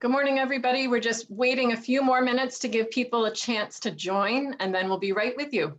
Good morning, everybody. We're just waiting a few more minutes to give people a chance to join, and then we'll be right with you.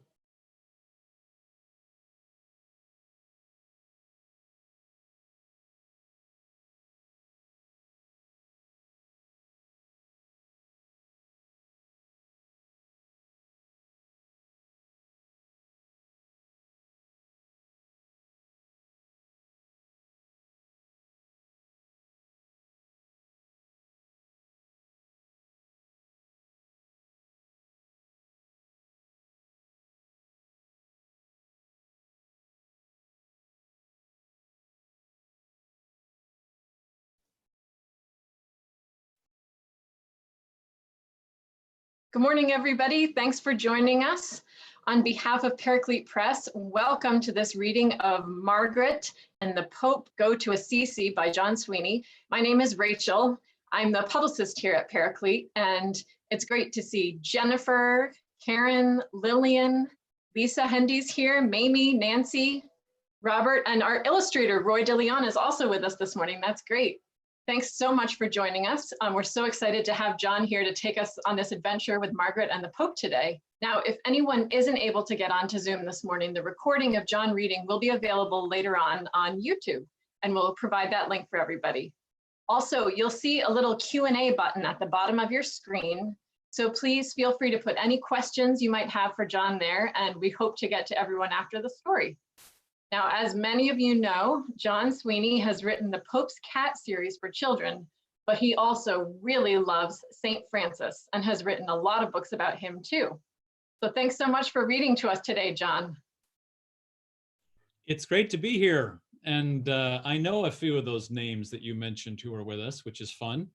Good morning, everybody. Thanks for joining us. On behalf of Paraclete Press, welcome to this reading of Margaret and the Pope Go to Assisi by John Sweeney. My name is Rachel. I'm the publicist here at Paraclete, and it's great to see Jennifer, Karen, Lillian, Lisa Hendy's here, Mamie, Nancy, Robert, and our illustrator, Roy DeLeon, is also with us this morning. That's great. Thanks so much for joining us. We're so excited to have John here to take us on this adventure with Margaret and the Pope today. Now, if anyone isn't able to get onto Zoom this morning, the recording of John reading will be available later on YouTube, and we'll provide that link for everybody. Also, you'll see a little Q&A button at the bottom of your screen. So please feel free to put any questions you might have for John there, and we hope to get to everyone after the story. Now, as many of you know, John Sweeney has written the Pope's Cat series for children, but he also really loves St. Francis and has written a lot of books about him too. So thanks so much for reading to us today, John. It's great to be here. And I know a few of those names that you mentioned who are with us, which is fun.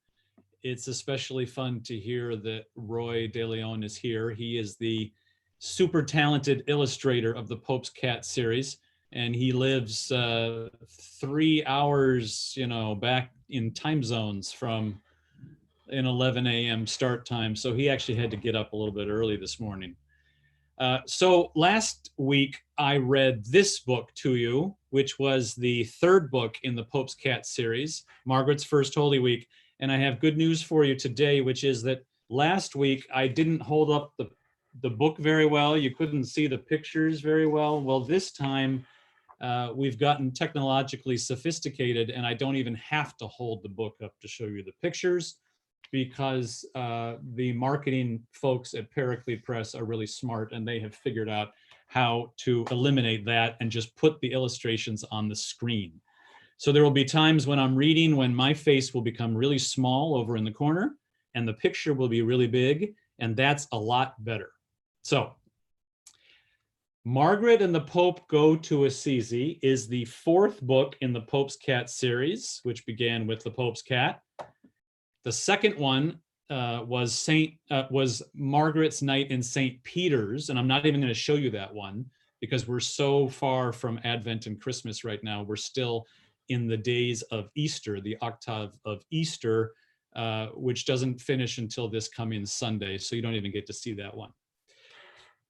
It's especially fun to hear that Roy DeLeon is here. He is the super talented illustrator of the Pope's Cat series. And he lives 3 hours, back in time zones from an 11 a.m. start time. So he actually had to get up a little bit early this morning. So last week, I read this book to you, which was the third book in the Pope's Cat series, Margaret's First Holy Week. And I have good news for you today, which is that last week, I didn't hold up the book very well. You couldn't see the pictures very well. Well, this time, we've gotten technologically sophisticated, and I don't even have to hold the book up to show you the pictures, because the marketing folks at Paraclete Press are really smart, and they have figured out how to eliminate that and just put the illustrations on the screen. So there will be times when I'm reading when my face will become really small over in the corner, and the picture will be really big, and that's a lot better. So Margaret and the Pope Go to Assisi is the fourth book in the Pope's Cat series, which began with the Pope's Cat. The second one was Margaret's Night in St. Peter's, and I'm not even going to show you that one because we're so far from Advent and Christmas right now. We're still in the days of Easter, the octave of Easter, which doesn't finish until this coming Sunday, so you don't even get to see that one.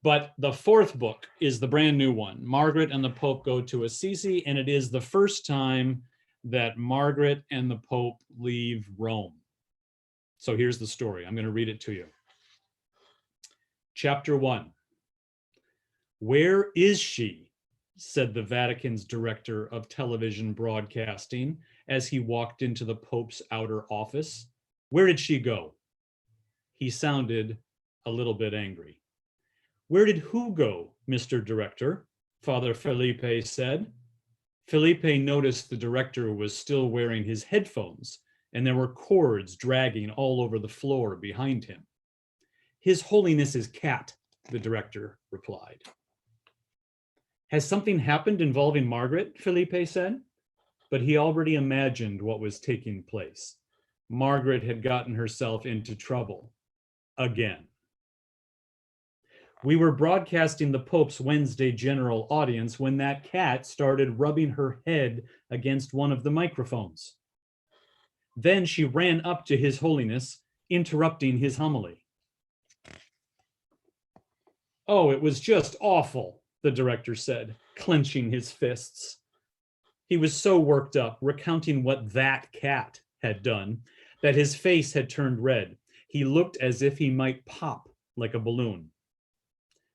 But the fourth book is the brand new one, Margaret and the Pope Go to Assisi, and it is the first time that Margaret and the Pope leave Rome. So here's the story. I'm going to read it to you. Chapter 1. Where is she? Said the Vatican's director of television broadcasting as he walked into the Pope's outer office. Where did she go? He sounded a little bit angry. Where did who go, Mr. Director? Father Felipe said. Felipe noticed the director was still wearing his headphones, and there were cords dragging all over the floor behind him. His Holiness's cat, the director replied. Has something happened involving Margaret? Felipe said. But he already imagined what was taking place. Margaret had gotten herself into trouble again. We were broadcasting the Pope's Wednesday general audience when that cat started rubbing her head against one of the microphones. Then she ran up to His Holiness, interrupting his homily. Oh, it was just awful, the director said, clenching his fists. He was so worked up, recounting what that cat had done, that his face had turned red. He looked as if he might pop like a balloon.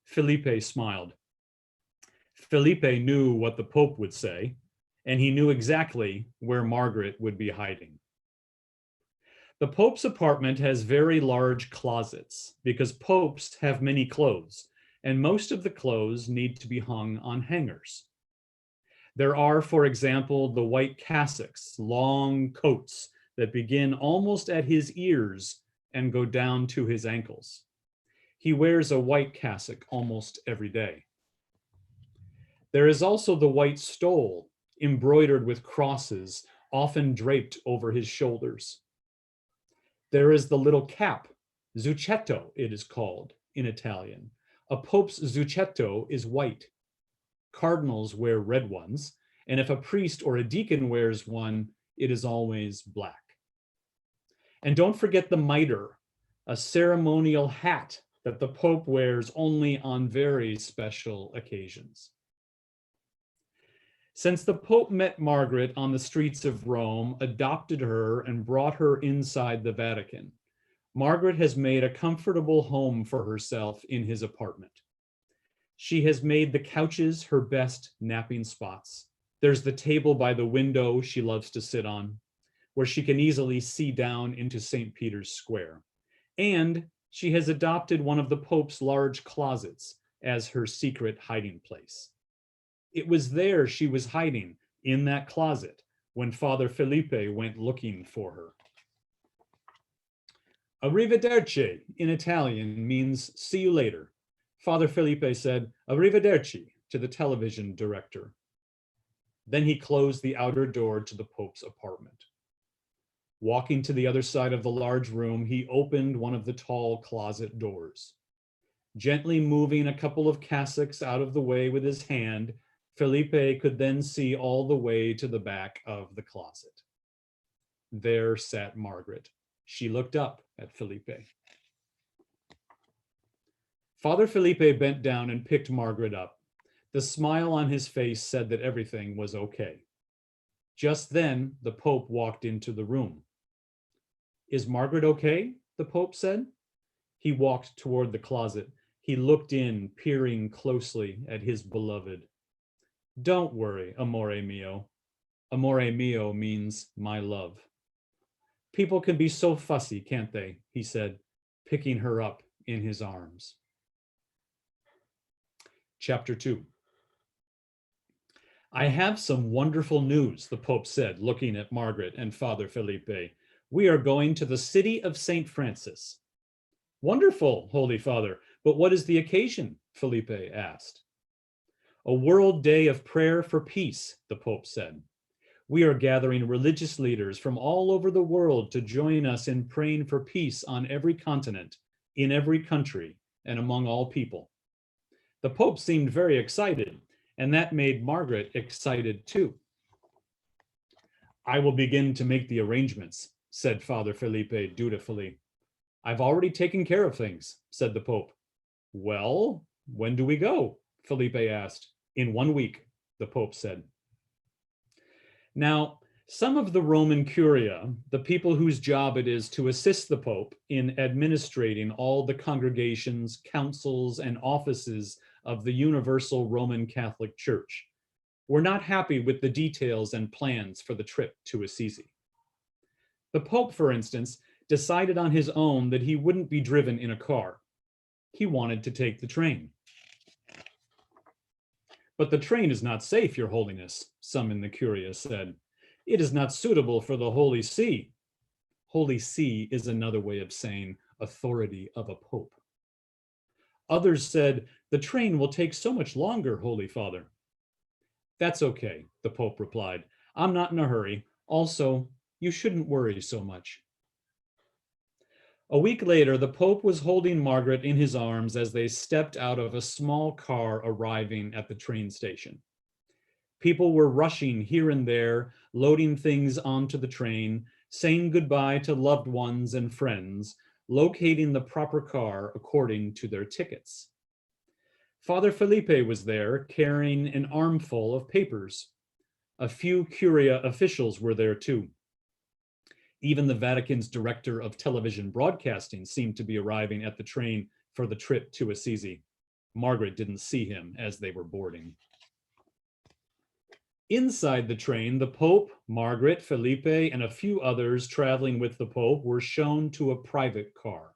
Felipe smiled. Felipe knew what the Pope would say, and he knew exactly where Margaret would be hiding. The Pope's apartment has very large closets because popes have many clothes, and most of the clothes need to be hung on hangers. There are, for example, the white cassocks, long coats that begin almost at his ears and go down to his ankles. He wears a white cassock almost every day. There is also the white stole, embroidered with crosses, often draped over his shoulders. There is the little cap, zucchetto it is called in Italian. A pope's zucchetto is white. Cardinals wear red ones, and if a priest or a deacon wears one, it is always black. And don't forget the mitre, a ceremonial hat that the Pope wears only on very special occasions. Since the Pope met Margaret on the streets of Rome, adopted her, and brought her inside the Vatican, Margaret has made a comfortable home for herself in his apartment. She has made the couches her best napping spots. There's the table by the window she loves to sit on, where she can easily see down into St. Peter's Square. And she has adopted one of the Pope's large closets as her secret hiding place. It was there she was hiding, in that closet, when Father Felipe went looking for her. Arrivederci in Italian means see you later. Father Felipe said arrivederci to the television director. Then he closed the outer door to the Pope's apartment. Walking to the other side of the large room, he opened one of the tall closet doors. Gently moving a couple of cassocks out of the way with his hand, Felipe could then see all the way to the back of the closet. There sat Margaret. She looked up at Felipe. Father Felipe bent down and picked Margaret up. The smile on his face said that everything was okay. Just then, the Pope walked into the room. Is Margaret okay? The Pope said. He walked toward the closet. He looked in, peering closely at his beloved. Don't worry, amore mio. Amore mio means my love. People can be so fussy, can't they? He said, picking her up in his arms. Chapter 2. I have some wonderful news, the Pope said, looking at Margaret and Father Felipe. We are going to the city of St. Francis. Wonderful, Holy Father, but what is the occasion? Felipe asked. A World Day of Prayer for Peace, the Pope said. We are gathering religious leaders from all over the world to join us in praying for peace on every continent, in every country, and among all people. The Pope seemed very excited, and that made Margaret excited too. I will begin to make the arrangements, said Father Felipe dutifully. I've already taken care of things, said the Pope. Well, when do we go? Felipe asked. In 1 week, the Pope said. Now, some of the Roman Curia, the people whose job it is to assist the Pope in administrating all the congregations, councils, and offices of the Universal Roman Catholic Church, were not happy with the details and plans for the trip to Assisi. The Pope, for instance, decided on his own that he wouldn't be driven in a car. He wanted to take the train. But the train is not safe, Your Holiness, some in the Curia said. It is not suitable for the Holy See. Holy See is another way of saying authority of a pope. Others said, the train will take so much longer, Holy Father. That's okay, the Pope replied. I'm not in a hurry. Also, you shouldn't worry so much. A week later, the Pope was holding Margaret in his arms as they stepped out of a small car arriving at the train station. People were rushing here and there, loading things onto the train, saying goodbye to loved ones and friends, locating the proper car according to their tickets. Father Felipe was there carrying an armful of papers. A few Curia officials were there too. Even the Vatican's director of television broadcasting seemed to be arriving at the train for the trip to Assisi. Margaret didn't see him as they were boarding. Inside the train, the Pope, Margaret, Felipe, and a few others traveling with the Pope were shown to a private car.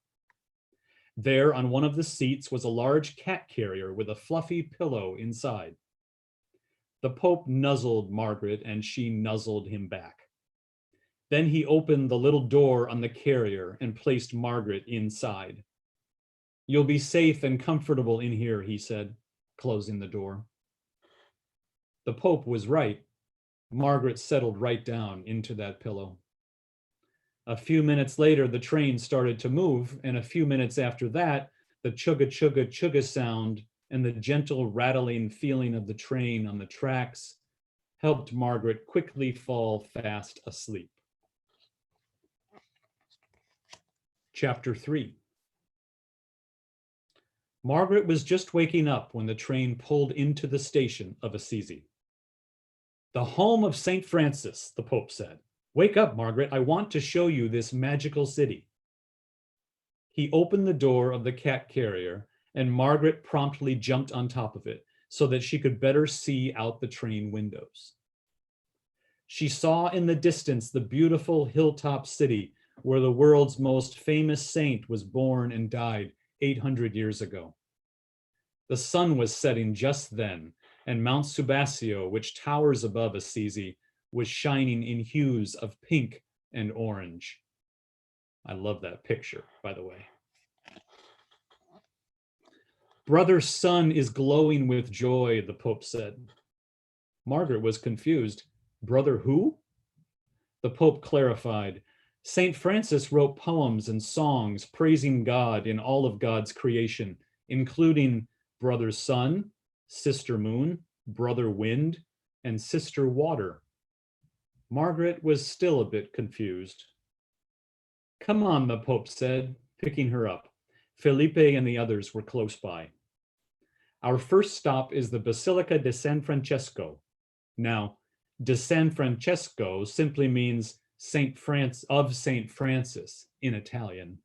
There, on one of the seats, was a large cat carrier with a fluffy pillow inside. The Pope nuzzled Margaret, and she nuzzled him back. Then he opened the little door on the carrier and placed Margaret inside. "You'll be safe and comfortable in here," he said, closing the door. The Pope was right. Margaret settled right down into that pillow. A few minutes later, the train started to move, and a few minutes after that, the chugga chugga chugga sound and the gentle rattling feeling of the train on the tracks helped Margaret quickly fall fast asleep. Chapter 3. Margaret was just waking up when the train pulled into the station of Assisi. "The home of St. Francis," the Pope said. "Wake up, Margaret. I want to show you this magical city." He opened the door of the cat carrier, and Margaret promptly jumped on top of it so that she could better see out the train windows. She saw in the distance the beautiful hilltop city where the world's most famous saint was born and died 800 years ago. The sun was setting just then, and Mount Subasio, which towers above Assisi, was shining in hues of pink and orange. I love that picture, by the way. "Brother's sun is glowing with joy," the Pope said. Margaret was confused. "Brother who?" The Pope clarified. "St. Francis wrote poems and songs praising God in all of God's creation, including Brother Sun, Sister Moon, Brother Wind, and Sister Water." Margaret was still a bit confused. "Come on," the Pope said, picking her up. Felipe and the others were close by. "Our first stop is the Basilica di San Francesco." Now, de San Francesco simply means St. Francis in Italian.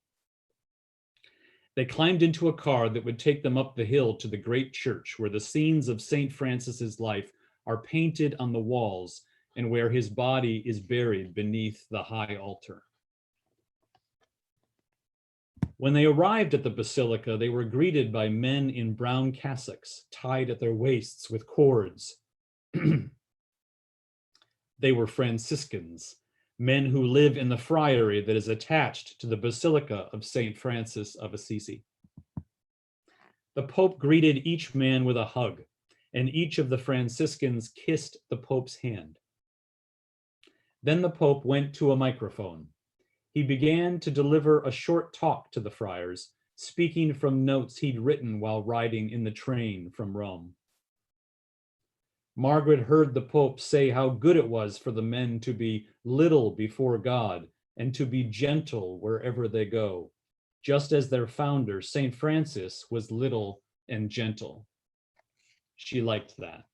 They climbed into a car that would take them up the hill to the great church where the scenes of St. Francis's life are painted on the walls and where his body is buried beneath the high altar. When they arrived at the basilica, they were greeted by men in brown cassocks tied at their waists with cords. They were Franciscans, men who live in the friary that is attached to the Basilica of St. Francis of Assisi. The Pope greeted each man with a hug, and each of the Franciscans kissed the Pope's hand. Then the Pope went to a microphone. He began to deliver a short talk to the friars, speaking from notes he'd written while riding in the train from Rome. Margaret heard the Pope say how good it was for the men to be little before God and to be gentle wherever they go, just as their founder, St. Francis, was little and gentle. She liked that.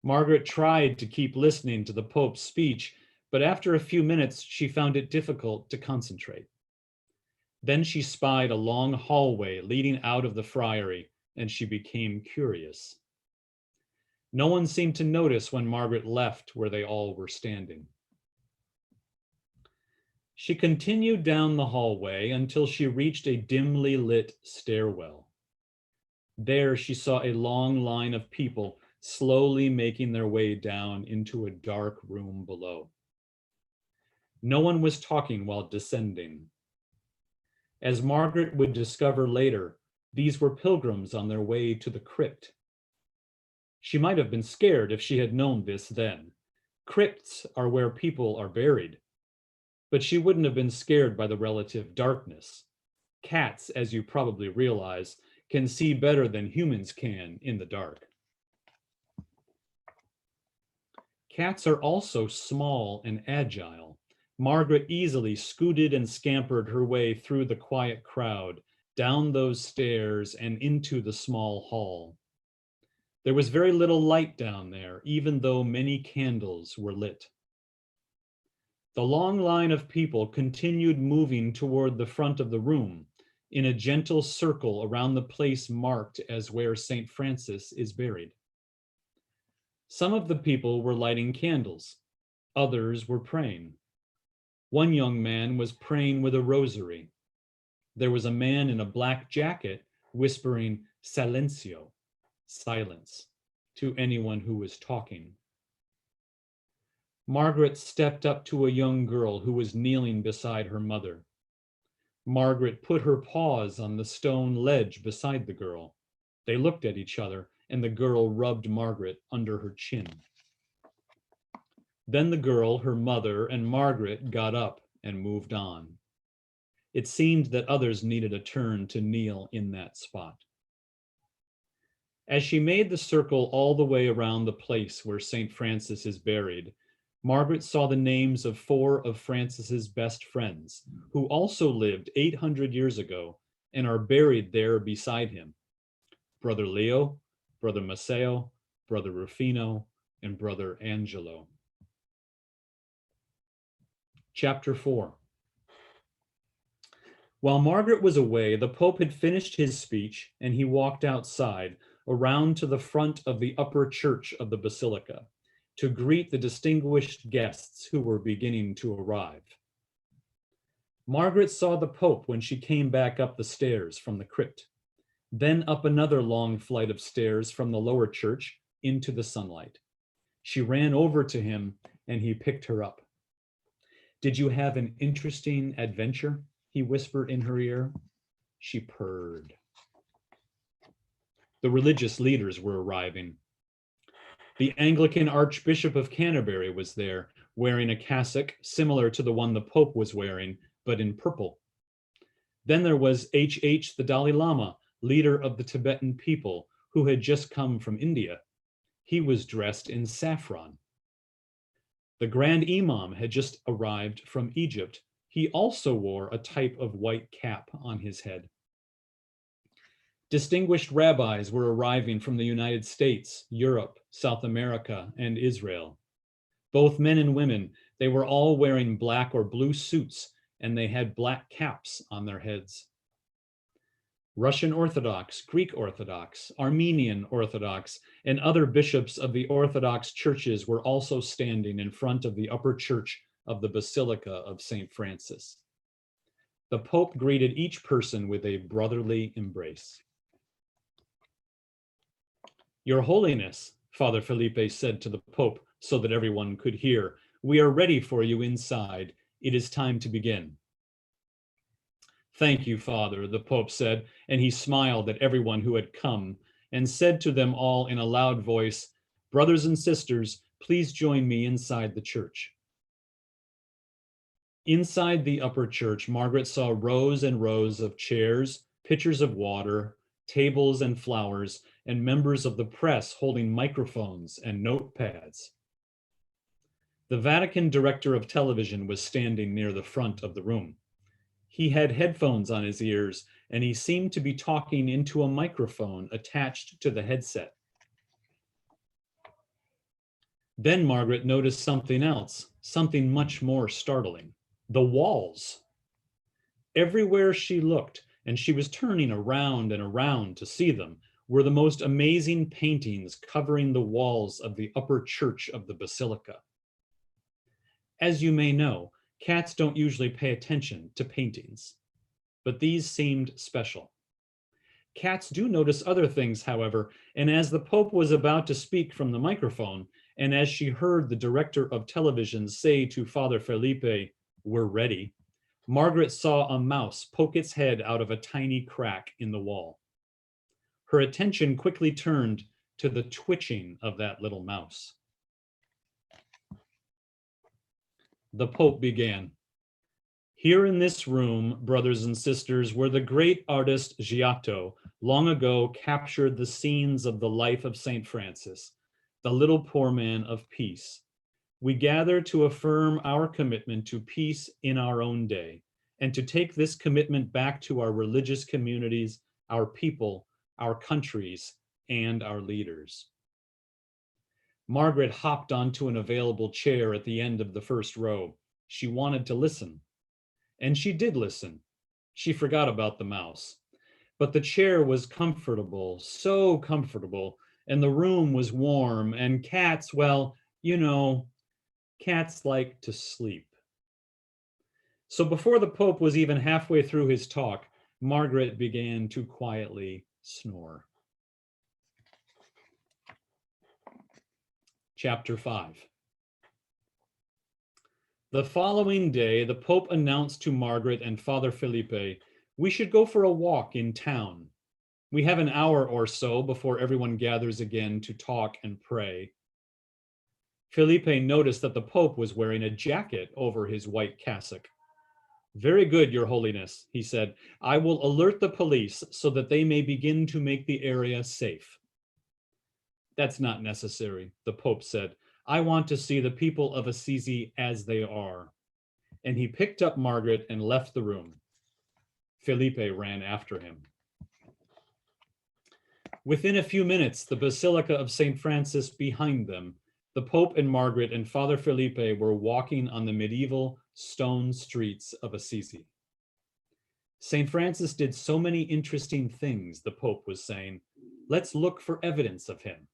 Margaret tried to keep listening to the Pope's speech, but after a few minutes, she found it difficult to concentrate. Then she spied a long hallway leading out of the friary, and she became curious. No one seemed to notice when Margaret left where they all were standing. She continued down the hallway until she reached a dimly lit stairwell. There she saw a long line of people slowly making their way down into a dark room below. No one was talking while descending. As Margaret would discover later, these were pilgrims on their way to the crypt. She might have been scared if she had known this then. Crypts are where people are buried. But she wouldn't have been scared by the relative darkness. Cats, as you probably realize, can see better than humans can in the dark. Cats are also small and agile. Margaret easily scooted and scampered her way through the quiet crowd, down those stairs and into the small hall. There was very little light down there, even though many candles were lit. The long line of people continued moving toward the front of the room in a gentle circle around the place marked as where St. Francis is buried. Some of the people were lighting candles. Others were praying. One young man was praying with a rosary. There was a man in a black jacket whispering silencio, silence, to anyone who was talking. Margaret stepped up to a young girl who was kneeling beside her mother. Margaret put her paws on the stone ledge beside the girl. They looked at each other, and the girl rubbed Margaret under her chin. Then the girl, her mother, and Margaret got up and moved on. It seemed that others needed a turn to kneel in that spot. As she made the circle all the way around the place where St. Francis is buried, Margaret saw the names of 4 of Francis's best friends, who also lived 800 years ago and are buried there beside him: Brother Leo, Brother Maceo, Brother Rufino, and Brother Angelo. Chapter 4. While Margaret was away, the Pope had finished his speech and he walked outside, around to the front of the upper church of the Basilica, to greet the distinguished guests who were beginning to arrive. Margaret saw the Pope when she came back up the stairs from the crypt, then up another long flight of stairs from the lower church into the sunlight. She ran over to him and he picked her up. "Did you have an interesting adventure?" he whispered in her ear. She purred. The religious leaders were arriving. The Anglican Archbishop of Canterbury was there, wearing a cassock similar to the one the Pope was wearing, but in purple. Then there was H.H. the Dalai Lama, leader of the Tibetan people, who had just come from India. He was dressed in saffron. The Grand Imam had just arrived from Egypt. He also wore a type of white cap on his head. Distinguished rabbis were arriving from the United States, Europe, South America, and Israel. Both men and women, they were all wearing black or blue suits, and they had black caps on their heads. Russian Orthodox, Greek Orthodox, Armenian Orthodox, and other bishops of the Orthodox churches were also standing in front of the upper church of the Basilica of St. Francis. The Pope greeted each person with a brotherly embrace. "Your Holiness," Father Felipe said to the Pope so that everyone could hear, "we are ready for you inside. It is time to begin." "Thank you, Father," the Pope said, and he smiled at everyone who had come and said to them all in a loud voice, "Brothers and sisters, please join me inside the church." Inside the upper church, Margaret saw rows and rows of chairs, pitchers of water, tables and flowers, and members of the press holding microphones and notepads. The Vatican director of television was standing near the front of the room. He had headphones on his ears, and he seemed to be talking into a microphone attached to the headset. Then Margaret noticed something else, something much more startling: the walls. Everywhere she looked, and she was turning around and around to see them, were the most amazing paintings covering the walls of the upper church of the Basilica. As you may know, cats don't usually pay attention to paintings, but these seemed special. Cats do notice other things, however, and as the Pope was about to speak from the microphone, and as she heard the director of television say to Father Felipe, "We're ready," Margaret saw a mouse poke its head out of a tiny crack in the wall. Her attention quickly turned to the twitching of that little mouse. The Pope began. "Here in this room, brothers and sisters, where the great artist Gelato long ago captured the scenes of the life of St. Francis, the little poor man of peace, we gather to affirm our commitment to peace in our own day, and to take this commitment back to our religious communities, our people, our countries, and our leaders." Margaret hopped onto an available chair at the end of the first row. She wanted to listen. And she did listen. She forgot about the mouse. But the chair was comfortable, so comfortable, and the room was warm, and cats, well, you know, cats like to sleep. So before the Pope was even halfway through his talk, Margaret began to quietly snore. Chapter 5. The following day, the Pope announced to Margaret and Father Felipe, "We should go for a walk in town. We have an hour or so before everyone gathers again to talk and pray." Felipe noticed that the Pope was wearing a jacket over his white cassock. "Very good, Your Holiness," he said. "I will alert the police so that they may begin to make the area safe." "That's not necessary," the Pope said. "I want to see the people of Assisi as they are." And he picked up Margaret and left the room. Felipe ran after him. Within a few minutes, the Basilica of St. Francis behind them, the Pope and Margaret and Father Felipe were walking on the medieval stone streets of Assisi. St. Francis did so many interesting things, the Pope was saying. Let's look for evidence of him.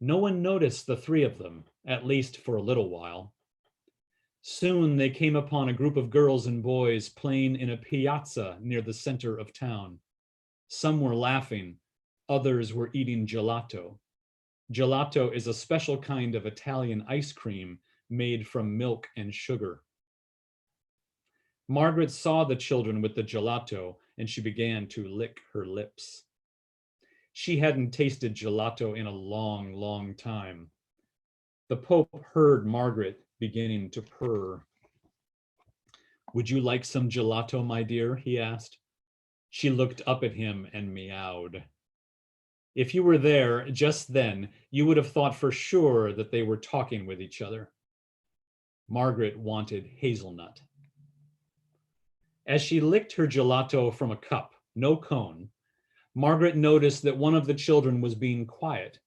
No one noticed the three of them, at least for a little while. Soon they came upon a group of girls and boys playing in a piazza near the center of town. Some were laughing, others were eating gelato. Gelato is a special kind of Italian ice cream made from milk and sugar. Margaret saw the children with the gelato and she began to lick her lips. She hadn't tasted gelato in a long, long time. The Pope heard Margaret beginning to purr. "Would you like some gelato, my dear?" he asked. She looked up at him and meowed. If you were there just then, you would have thought for sure that they were talking with each other. Margaret wanted hazelnut. As she licked her gelato from a cup, no cone, Margaret noticed that one of the children was being quiet.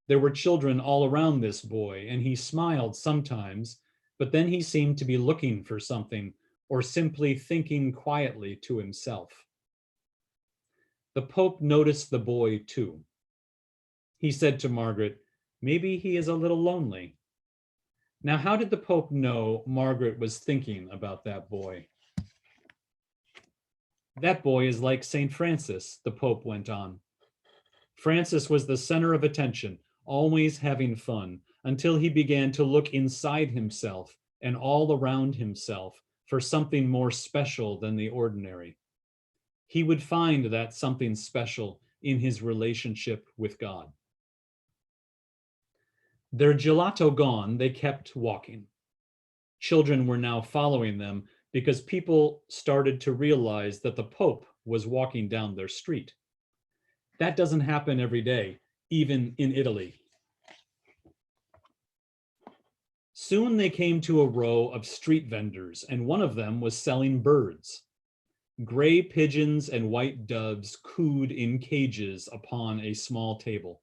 There were children all around this boy, and he smiled sometimes, but then he seemed to be looking for something or simply thinking quietly to himself. The Pope noticed the boy too. He said to Margaret, "Maybe he is a little lonely." Now, how did the Pope know Margaret was thinking about that boy? "That boy is like St. Francis," the Pope went on. "Francis was the center of attention, always having fun, until he began to look inside himself and all around himself for something more special than the ordinary. He would find that something special in his relationship with God." Their gelato gone, they kept walking. Children were now following them because people started to realize that the Pope was walking down their street. That doesn't happen every day, even in Italy. Soon they came to a row of street vendors, and one of them was selling birds. Gray pigeons and white doves cooed in cages upon a small table.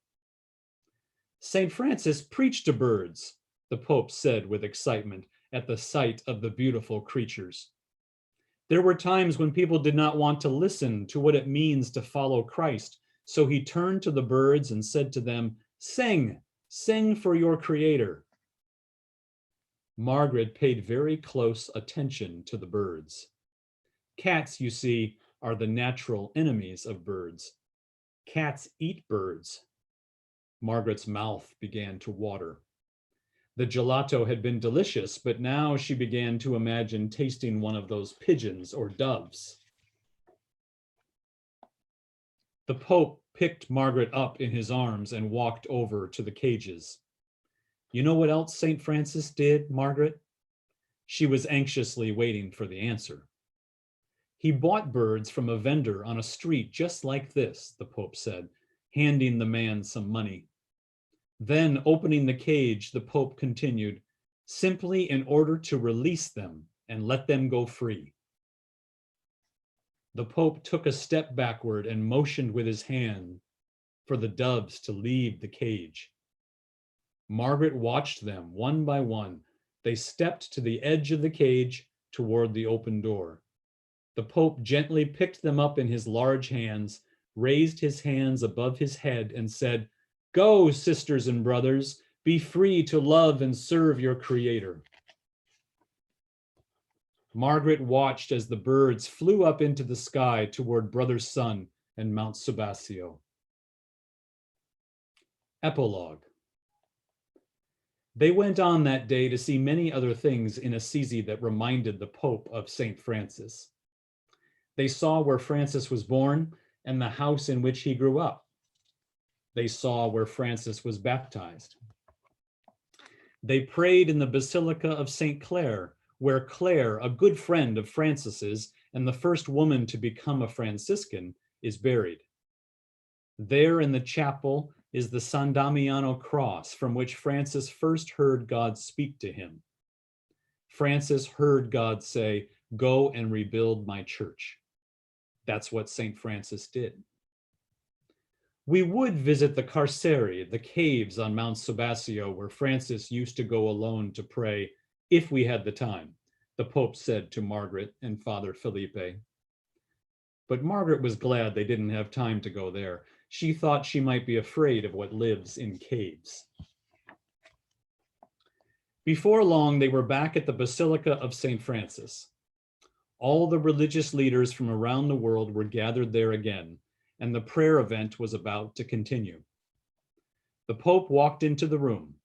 "St. Francis preached to birds," the Pope said with excitement at the sight of the beautiful creatures. There were times when people did not want to listen to what it means to follow Christ, so he turned to the birds and said to them, "Sing, sing for your Creator." Margaret paid very close attention to the birds. Cats, you see, are the natural enemies of birds. Cats eat birds. Margaret's mouth began to water. The gelato had been delicious, but now she began to imagine tasting one of those pigeons or doves. The Pope picked Margaret up in his arms and walked over to the cages. "You know what else St. Francis did, Margaret?" She was anxiously waiting for the answer. "He bought birds from a vendor on a street just like this," the Pope said, handing the man some money. Then, opening the cage, the Pope continued, "Simply in order to release them and let them go free." The Pope took a step backward and motioned with his hand for the doves to leave the cage. Margaret watched them one by one, They stepped to the edge of the cage toward the open door. The Pope gently picked them up in his large hands, raised his hands above his head, and said, "Go, sisters and brothers, be free to love and serve your Creator." Margaret watched as the birds flew up into the sky toward Brother Sun and Mount Subasio. Epilogue. They went on that day to see many other things in Assisi that reminded the Pope of St. Francis. They saw where Francis was born and the house in which he grew up. They saw where Francis was baptized. They prayed in the Basilica of St. Clare, where Clare, a good friend of Francis's and the first woman to become a Franciscan, is buried. There in the chapel is the San Damiano cross from which Francis first heard God speak to him. Francis heard God say, "Go and rebuild my church." That's what St. Francis did. We would visit the carceri, the caves on Mount Subasio, where Francis used to go alone to pray, if we had the time, the Pope said to Margaret and Father Felipe. But Margaret was glad they didn't have time to go there. She thought she might be afraid of what lives in caves. Before long, they were back at the Basilica of St. Francis. All the religious leaders from around the world were gathered there again, and the prayer event was about to continue. The Pope walked into the room.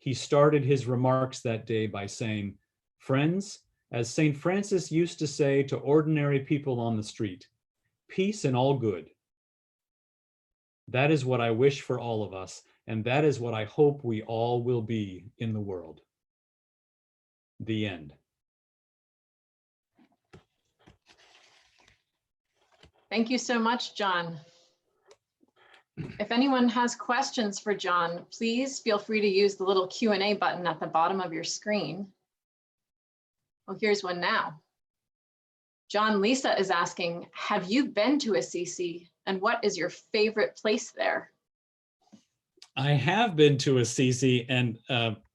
He started his remarks that day by saying, "Friends, as St. Francis used to say to ordinary people on the street, peace and all good. That is what I wish for all of us, and that is what I hope we all will be in the world." The end. Thank you so much, John. If anyone has questions for John, please feel free to use the little Q&A button at the bottom of your screen. Well, here's one now. John, Lisa is asking, have you been to Assisi, and what is your favorite place there? I have been to Assisi, and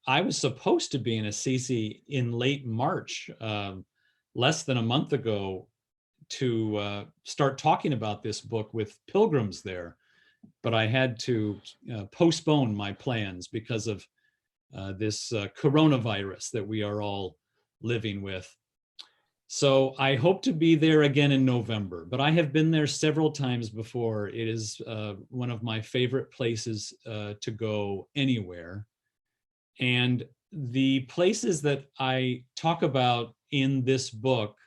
I was supposed to be in Assisi in late March, less than a month ago, to start talking about this book with pilgrims there. But I had to postpone my plans because of this coronavirus that we are all living with. So I hope to be there again in November, but I have been there several times before. It is one of my favorite places to go anywhere. And the places that I talk about in this book,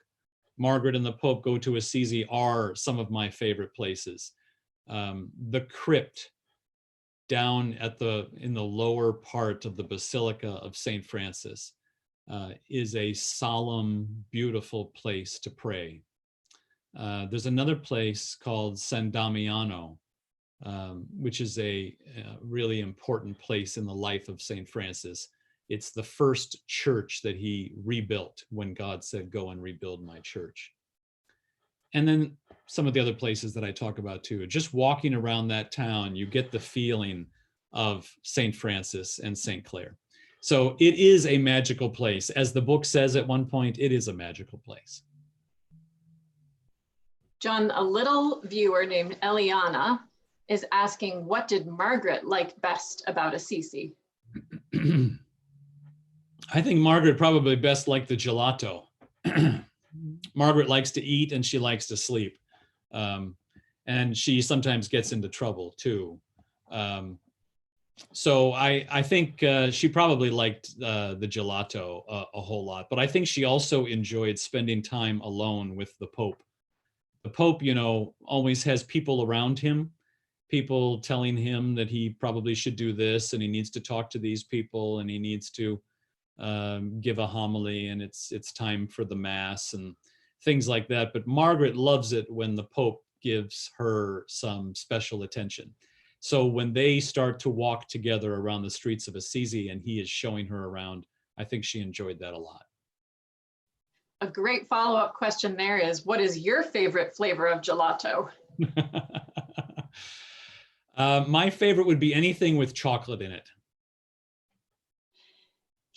Margaret and the Pope Go to Assisi, are some of my favorite places. The crypt down in the lower part of the Basilica of St. Francis is a solemn, beautiful place to pray. There's another place called San Damiano, which is a really important place in the life of St. Francis. It's the first church that he rebuilt when God said, "Go and rebuild my church." And then some of the other places that I talk about too. Just walking around that town, you get the feeling of St. Francis and St. Clare. So it is a magical place. As the book says at one point, it is a magical place. John, a little viewer named Eliana is asking, what did Margaret like best about Assisi? I think Margaret probably best liked the gelato. Margaret likes to eat and she likes to sleep. And she sometimes gets into trouble too. So I think she probably liked the gelato a whole lot, but I think she also enjoyed spending time alone with the Pope. The Pope, you know, always has people around him, people telling him that he probably should do this and he needs to talk to these people and he needs to give a homily and it's time for the Mass and things like that. But Margaret loves it when the Pope gives her some special attention. So when they start to walk together around the streets of Assisi and he is showing her around, I think she enjoyed that a lot. A great follow-up question there is, what is your favorite flavor of gelato? My favorite would be anything with chocolate in it.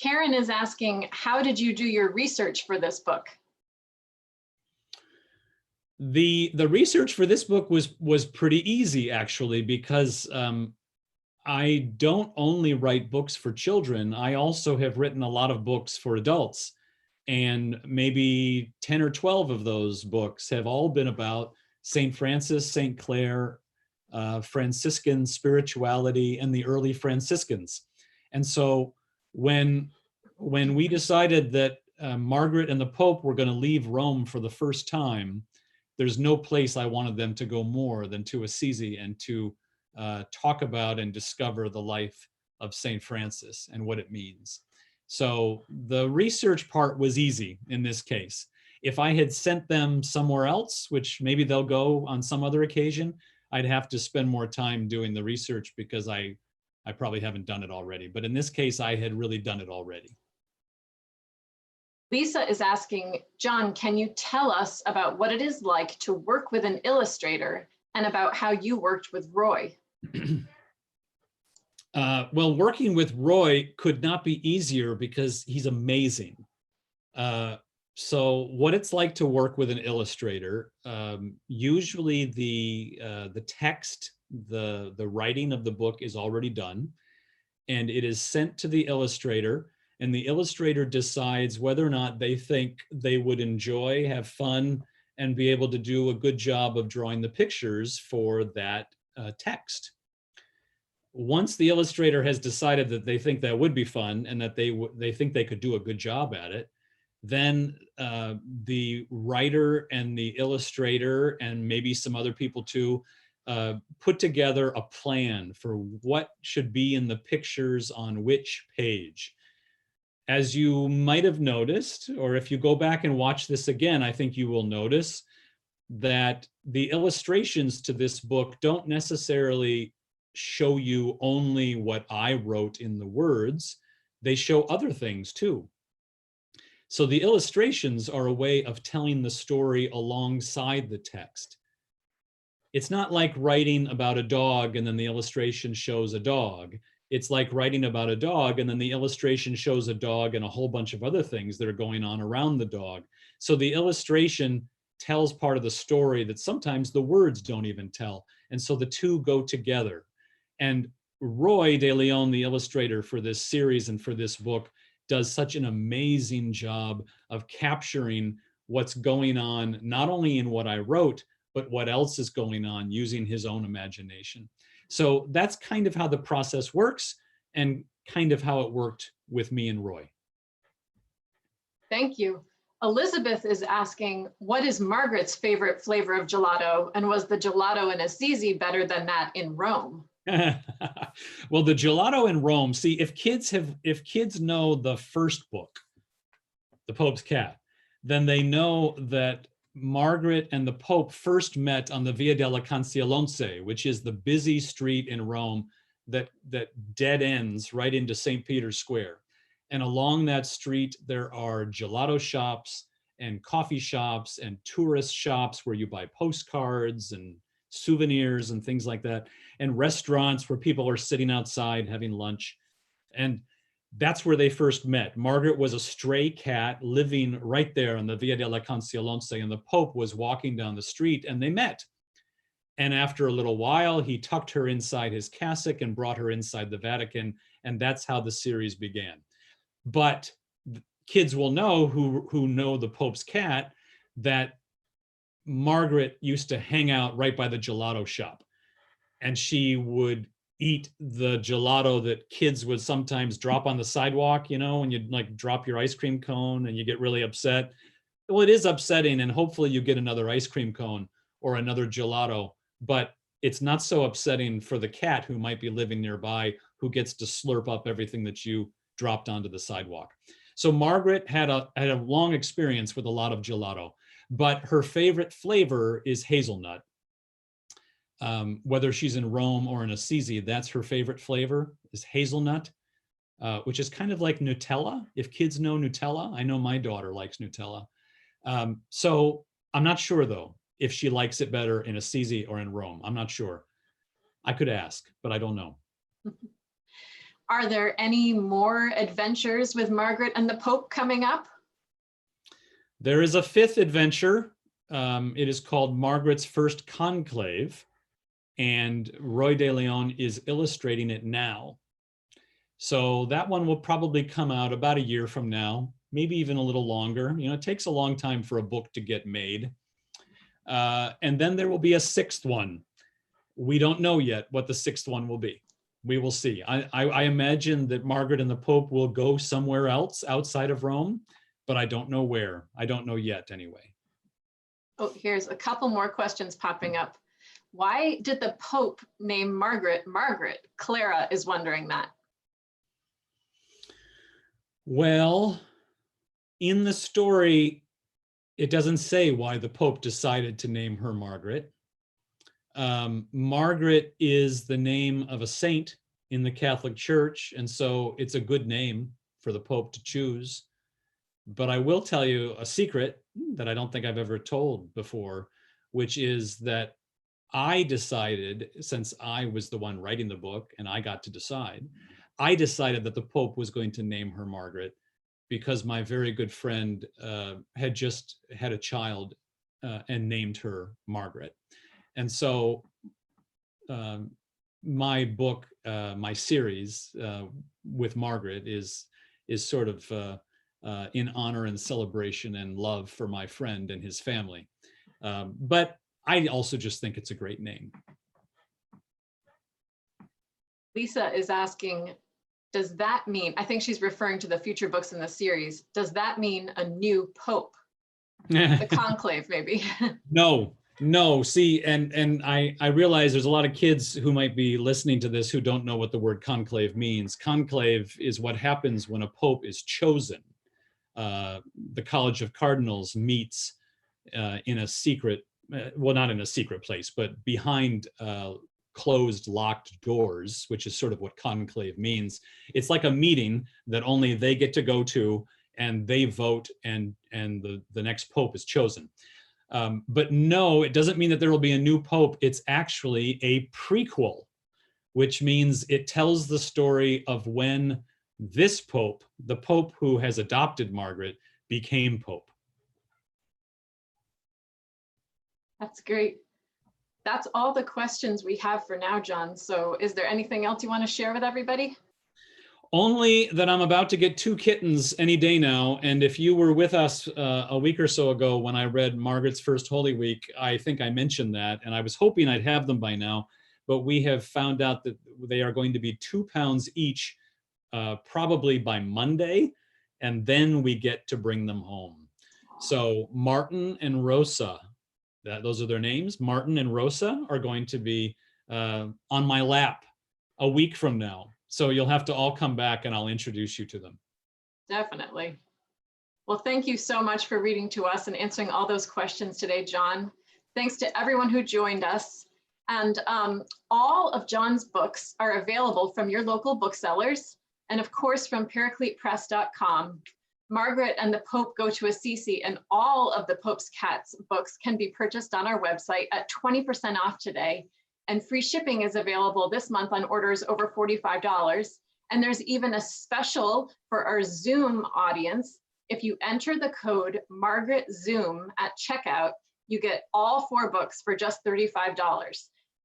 Karen is asking, how did you do your research for this book? The research for this book was pretty easy, actually, because I don't only write books for children. I also have written a lot of books for adults. And maybe 10 or 12 of those books have all been about St. Francis, St. Clare, Franciscan spirituality, and the early Franciscans. And so when we decided that Margaret and the Pope were going to leave Rome for the first time, there's no place I wanted them to go more than to Assisi and to talk about and discover the life of St. Francis and what it means. So the research part was easy in this case. If I had sent them somewhere else, which maybe they'll go on some other occasion, I'd have to spend more time doing the research because I probably haven't done it already. But in this case, I had really done it already. Lisa is asking, John, can you tell us about what it is like to work with an illustrator and about how you worked with Roy? Well, working with Roy could not be easier because he's amazing. So what it's like to work with an illustrator, usually the text, the writing of the book is already done, and it is sent to the illustrator, and the illustrator decides whether or not they think they would enjoy, have fun, and be able to do a good job of drawing the pictures for that text. Once the illustrator has decided that they think that would be fun and that they think they could do a good job at it, then the writer and the illustrator and maybe some other people too put together a plan for what should be in the pictures on which page. As you might have noticed, or if you go back and watch this again, I think you will notice that the illustrations to this book don't necessarily show you only what I wrote in the words. They show other things too. So the illustrations are a way of telling the story alongside the text. It's not like writing about a dog and then the illustration shows a dog. It's like writing about a dog and then the illustration shows a dog and a whole bunch of other things that are going on around the dog. So the illustration tells part of the story that sometimes the words don't even tell. And so the two go together. And Roy De Leon, the illustrator for this series and for this book, does such an amazing job of capturing what's going on, not only in what I wrote, but what else is going on using his own imagination. So that's kind of how the process works and kind of how it worked with me and Roy. Thank you. Elizabeth is asking, what is Margaret's favorite flavor of gelato? And was the gelato in Assisi better than that in Rome? Well, the gelato in Rome, see, if kids know the first book, The Pope's Cat, then they know that Margaret and the Pope first met on the Via della Concilione, which is the busy street in Rome that dead ends right into St. Peter's Square. And along that street, there are gelato shops and coffee shops and tourist shops where you buy postcards and souvenirs and things like that, and restaurants where people are sitting outside having lunch. And that's where they first met. Margaret was a stray cat living right there on the Via della Concilione, and the Pope was walking down the street and they met. And after a little while, he tucked her inside his cassock and brought her inside the Vatican, and that's how the series began. But kids will know who know the Pope's Cat that Margaret used to hang out right by the gelato shop, and she would eat the gelato that kids would sometimes drop on the sidewalk, you know, when you'd like drop your ice cream cone and you get really upset. Well, it is upsetting, and hopefully you get another ice cream cone or another gelato, but it's not so upsetting for the cat who might be living nearby, who gets to slurp up everything that you dropped onto the sidewalk. So Margaret had a long experience with a lot of gelato, but her favorite flavor is hazelnut. Whether she's in Rome or in Assisi, that's her favorite flavor, is hazelnut, which is kind of like Nutella. If kids know Nutella, I know my daughter likes Nutella. So I'm not sure though, if she likes it better in Assisi or in Rome. I'm not sure. I could ask, but I don't know. Are there any more adventures with Margaret and the Pope coming up? There is a 5th adventure. It is called Margaret's First Conclave, and Roy de Leon is illustrating it now. So that one will probably come out about a year from now, maybe even a little longer. You know, it takes a long time for a book to get made. And then there will be a 6th one. We don't know yet what the 6th one will be. We will see. I imagine that Margaret and the Pope will go somewhere else outside of Rome, but I don't know where. I don't know yet anyway. Oh, here's a couple more questions popping up. Why did the Pope name Margaret Margaret? Clara is wondering that. Well, in the story, it doesn't say why the Pope decided to name her Margaret. Margaret is the name of a saint in the Catholic Church, and so it's a good name for the Pope to choose. But I will tell you a secret that I don't think I've ever told before, which is that I decided, since I was the one writing the book and I got to decide, I decided that the Pope was going to name her Margaret because my very good friend had just had a child and named her Margaret. And so my book, my series with Margaret is sort of in honor and celebration and love for my friend and his family. But I also just think it's a great name. Lisa is asking, does that mean, I think she's referring to the future books in the series, does that mean a new Pope? The Conclave, maybe? No, see, and I realize there's a lot of kids who might be listening to this who don't know what the word conclave means. Conclave is what happens when a Pope is chosen. The College of Cardinals meets in a secret, well, not in a secret place, but behind closed, locked doors, which is sort of what conclave means. It's like a meeting that only they get to go to, and they vote, and the next Pope is chosen. But no, it doesn't mean that there will be a new Pope. It's actually a prequel, which means it tells the story of when this Pope, the Pope who has adopted Margaret, became Pope. That's great. That's all the questions we have for now, John. So is there anything else you want to share with everybody? Only that I'm about to get 2 kittens any day now. And if you were with us a week or so ago when I read Margaret's First Holy Week, I think I mentioned that, and I was hoping I'd have them by now, but we have found out that they are going to be 2 pounds each, probably by Monday, and then we get to bring them home. So Martin and Rosa, those are their names, Martin and Rosa, are going to be on my lap a week from now. So you'll have to all come back and I'll introduce you to them. Definitely. Well, thank you so much for reading to us and answering all those questions today, John. Thanks to everyone who joined us. And all of John's books are available from your local booksellers and of course from paracletepress.com. Margaret and the Pope Go to Assisi and all of the Pope's Cats books can be purchased on our website at 20% off today. And free shipping is available this month on orders over $45. And there's even a special for our Zoom audience. If you enter the code Margaret Zoom at checkout, you get all 4 books for just $35.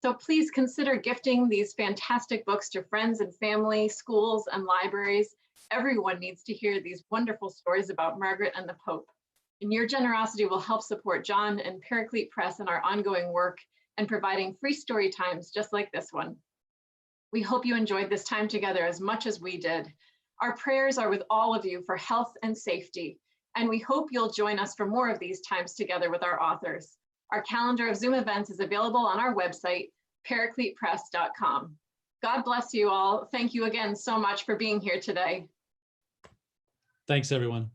So please consider gifting these fantastic books to friends and family, schools and libraries. Everyone needs to hear these wonderful stories about Margaret and the Pope. And your generosity will help support John and Paraclete Press in our ongoing work and providing free story times just like this one. We hope you enjoyed this time together as much as we did. Our prayers are with all of you for health and safety, and we hope you'll join us for more of these times together with our authors. Our calendar of Zoom events is available on our website, paracletepress.com. God bless you all. Thank you again so much for being here today. Thanks, everyone.